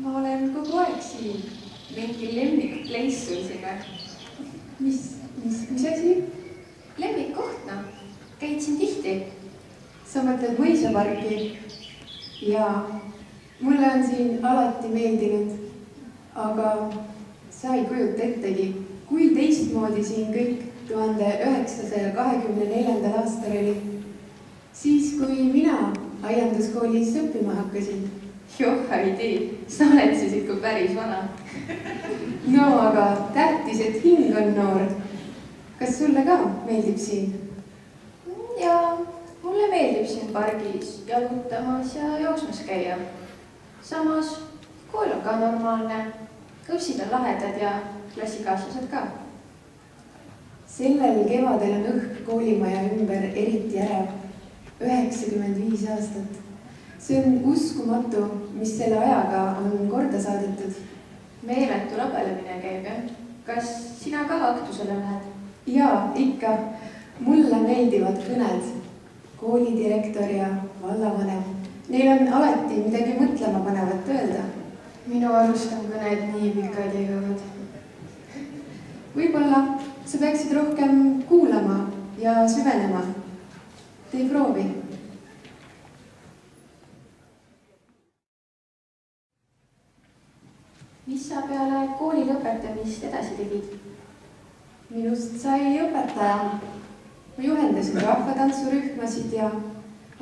Ma olen kogu aeg siin. Mingi lemmikpleis sul siin või? Mis asi? Lemmikkoht, noh. Käid siin tihti. Sa mõtled mõisaparki? Jaa, mulle on siin alati meeldinud. Aga sa ei kujuta ettegi, kui teistmoodi siin kõik 1924. aastal oli. Siis, kui mina aianduskoolis õppima hakkasin. Joh, Heidi, sa oled siis ikka päris vana. No, aga tähtis, et hing on noor. Kas sulle ka meeldib siin? Ja mulle meeldib siin pargis jalutamas ja jooksmas käia. Samas, kool on ka normaalne. Õpsid on lahedad ja klassikaaslased ka. Sellel kevadel on õhk koolimaja ümber eriti ärev. 95 aastat. See on uskumatu, mis selle ajaga on korda saadetud. Meeletu labelemine käib, jah? Kas sina ka aktusele lähed? Jaa, ikka. Mulle meeldivad kõned. Koolidirektor ja vallavanem. Neil on alati midagi mõtlema panevat öelda. Minu arust on kõned nii pikad ja igavad. Võib-olla sa peaksid rohkem kuulama ja süvenema. Tee proovi. Mis sa peale kooli lõpetamist edasi tegid? Minust sai õpetaja. Ma juhendasin rahvatantsurühmasid ja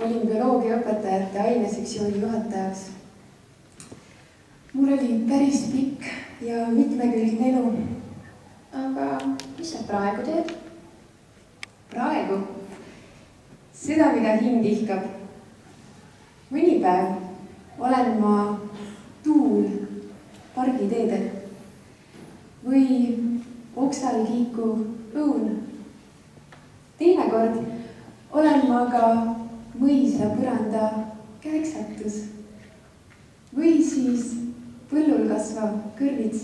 olin bioloogiaõpetajate ainesektsiooni juhatajaks. Mul oli päris pikk ja mitmekülgne elu. Aga mis sa praegu teed? Praegu? Seda, mida hing ihkab. Mõni päev olen ma tuul pargiteedel või oksal kiikuv õun. Teinekord olen ma ka mõisa põranda käeksatus või siis põllul kasvav kõrvits.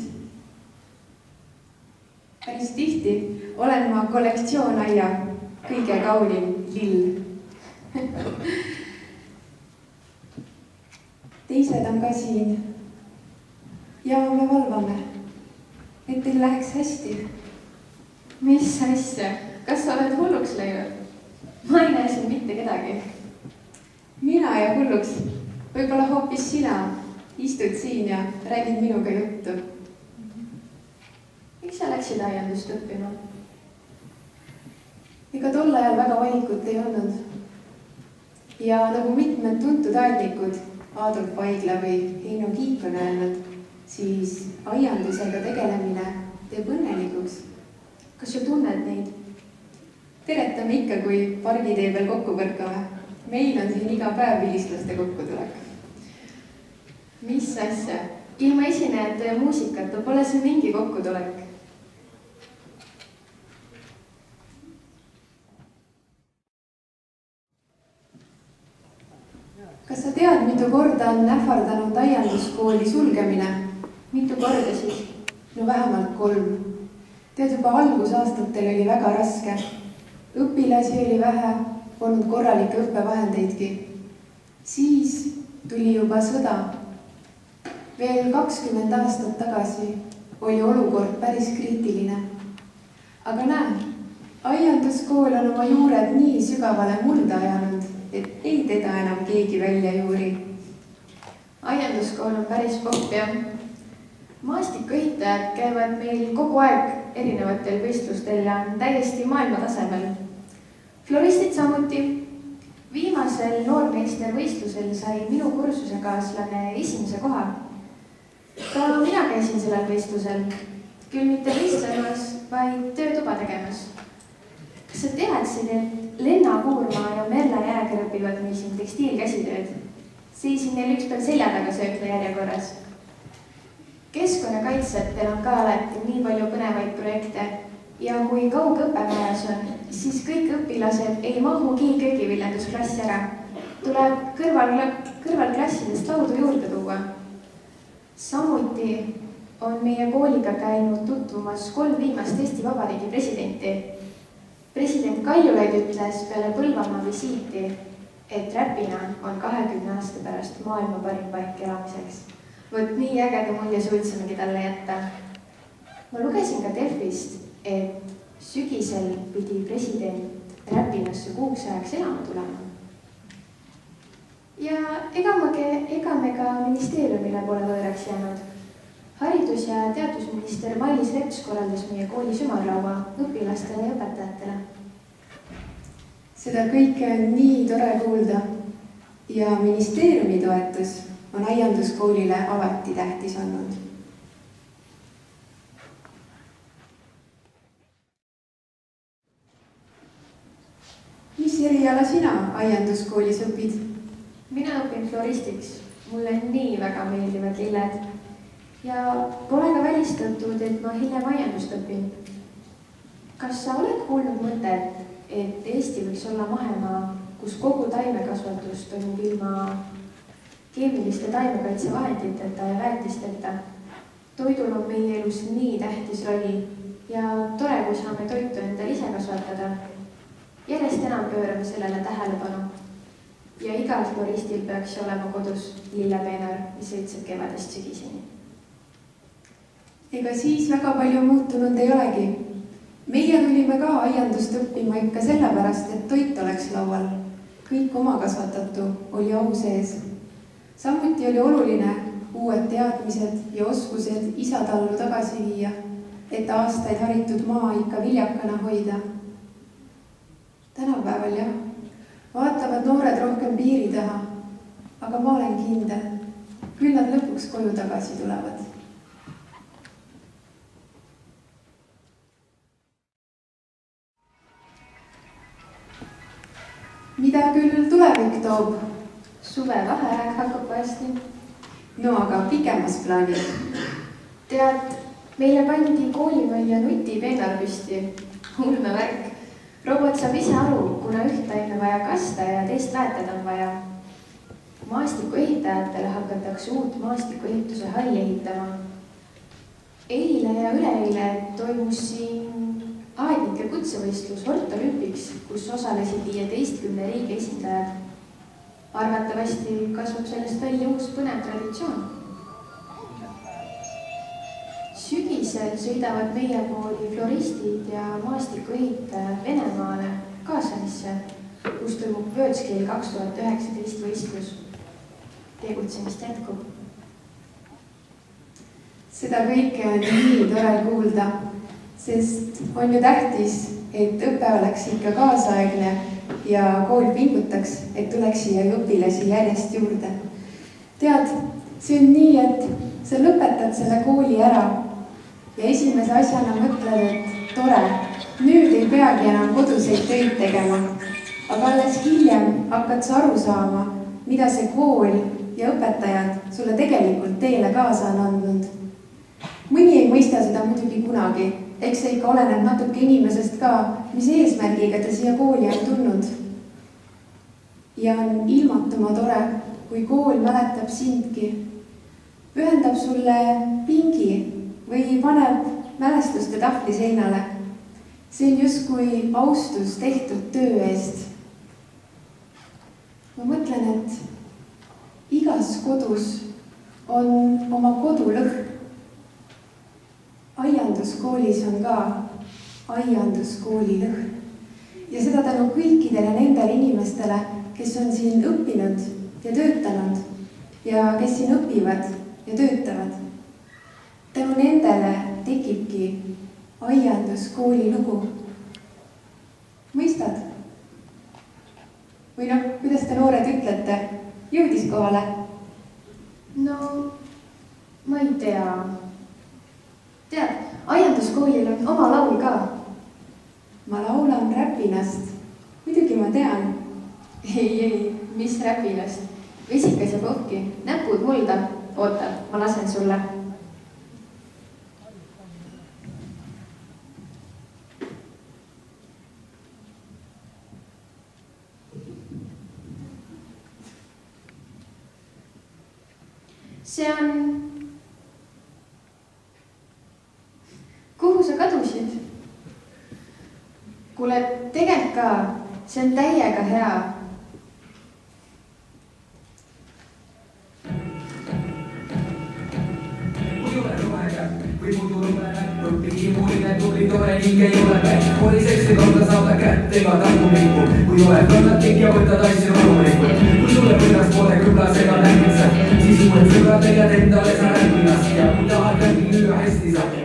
Päris tihti olen ma kollektsioonaaia kõige kaunim lill. Teised on ka siin ja me valvame, et teil läheks hästi. Mis asja? Kas sa oled hulluks läinud? Ma ei näe siin mitte kedagi. Mina ja hulluks. Võib-olla hoopis sina istud siin ja räägid minuga juttu. Miks sa läksid aiandust õppima? Ega tol ajal väga valikut ei olnud. Ja nagu mitmed tuntud aednikud, Adolf Vaigla või Heino Kiik on öelnud, siis aiandusega tegelemine teeb õnnelikuks. Kas sa tunned neid? Teretame ikka, kui pargitee peal kokku põrkame. Meil on siin iga päev vilistlaste kokkutulek. Mis asja? Ilma esinejate ja muusikata pole see mingi kokkutulek. Kas sa tead, mitu korda on ähvardanud aianduskooli sulgemine? Mitu korda siis? No vähemalt 3. Tead, juba algusaastatel oli väga raske. Õpilasi oli vähe, polnud korralikke õppevahendeidki. Siis tuli juba sõda. Veel 20 aastat tagasi oli olukord päris kriitiline. Aga näe, aianduskool on oma juured nii sügavale mulda ajanud, et ei teda enam keegi välja juuri. Aianduskool on päris popp, jah. Maastikuehitajad käivad meil kogu aeg erinevatel võistlustel ja on täiesti maailmatasemel. Floristid samuti. Viimasel noormeistervõistlusel sai minu kursusekaaslane esimese koha. Ka mina käisin sellel võistlusel. Küll mitte võistlemas, vaid töötuba tegemas. Kas sa teadsid, et Lenna Kuurma ja Merle Jääger õpivad meil siin tekstiilkäsitööd? Seisin neil ükspäev selja taga söökla järjekorras. Keskkonnakaitsjatel on ka alati nii palju põnevaid projekte ja kui kauge õppemajas on, siis kõik õpilased ei mahugi köögiviljandusklassi ära. Tuleb kõrvalklassidest laudu juurde tuua. Samuti on meie kooliga käinud tutvumas 3 viimast Eesti Vabariigi presidenti. President Kaljulaid ütles peale Põlvamaa visiiti, et Räpina on 20 aasta pärast maailma parim paik elamiseks. Vot nii ägeda mulje suutsimegi talle jätta. Ma lugesin ka Delfist, et sügisel pidi president Räpinasse kuuks ajaks elama tulema. Ja ega me ka ministeeriumile pole võõraks jäänud. Haridus- ja teadusminister Mailis Reps korraldas meie kooli sümarlaua õpilastele ja õpetajatele. Seda kõike on nii tore kuulda ja ministeeriumi toetus on aianduskoolile alati tähtis olnud. Mis eriala sina aianduskoolis õpid? Mina õpin floristiks. Mulle nii väga meeldivad lilled. Ja pole ka välistatud, et ma hiljem aiandust õpin. Kas sa oled kuulnud mõtet, et Eesti võiks olla mahemaa, kus kogu taimekasvatus toimub ilma keemiliste taimekaitsevahenditeta ja väetisteta? Toidul on meie elus nii tähtis roll ja tore, kui saame toitu endal ise kasvatada. Järjest enam pöörame sellele tähelepanu. Ja igal floristil peaks olema kodus lillepeenar, mis õitseb kevadest sügiseni. Ega siis väga palju muutunud ei olegi. Meie tulime ka aiandust õppima ikka sellepärast, et toit oleks laual. Kõik oma kasvatatu oli au sees. Samuti oli oluline uued teadmised ja oskused isatallu tagasi viia, et aastaid haritud maa ikka viljakana hoida. Tänapäeval jah, vaatavad noored rohkem piiri taha, aga ma olen kindel, küll nad lõpuks koju tagasi tulevad. Mida küll tulevik toob? Suvevaheaeg hakkab varsti. No aga pikemas plaanis. Tead, meile pandi koolimajja nutipeenar püsti. Ulme värk. Robot saab ise aru, kuna üht taime vaja kasta ja teist väetada on vaja. Maastikuehitajatele hakatakse uut maastikuehituse halli ehitama. Eile ja üleeile toimus siin aednike kutsevõistlus Hort Olympics, kus osalesid 15 riigi esindajad. Arvatavasti kasvab sellest välja uus põnev traditsioon. Sügisel sõidavad meie kooli floristid ja maastikuehitajad Venemaale Kaasanisse, kus toimub Worldscale 2019 võistlus. Tegutsemist jätkub. Seda kõike on nii tore kuulda, sest on ju tähtis, et õpe oleks ikka kaasaegne ja kool pingutaks, et tuleks siia õpilasi järjest juurde. Tead, see on nii, et sa lõpetad selle kooli ära ja esimese asjana mõtled, et tore, nüüd ei peagi enam koduseid töid tegema, aga alles hiljem hakkad sa aru saama, mida see kool ja õpetajad sulle tegelikult teele kaasa on andnud. Mõni ei mõista seda muidugi kunagi, eks see ikka oleneb natuke inimesest ka, mis eesmärgiga ta siia kooli on tulnud. Ja on ilmatuma tore, kui kool mäletab sindki, pühendab sulle pingi või paneb mälestuste tahvli seinale. See on justkui austus tehtud töö eest. Ma mõtlen, et igas kodus on oma kodulõhn. Aianduskoolis on ka aianduskooli lõhn. Ja seda tänu kõikidele nendele inimestele, kes on siin õppinud ja töötanud ja kes siin õpivad ja töötavad. Tänu nendele tekibki aianduskooli lugu. Mõistad? Või noh, kuidas te noored ütlete? Jõudis kohale? No, ma ei tea. Tead, aianduskoolil on oma laul ka. Ma laulan Räpinast. Muidugi ma tean. Ei, mis Räpinast? Vesikas ja pohki, näpud mulda. Oota, ma lasen sulle. See on... Kuhu sa kadusid? Kuule, tegelikult ka, see on täiega hea. tubli tore ning ei ole käik. Koriseks ei korda saada kätt ega tagumikku. Kui oled kannatlik ja võtad asju rahulikult. Kui sulle võinas pole küblasega näpitsad, siis uued sõbradega endale sa rääginas. Ja kui tahad läbi lüüa hästi saab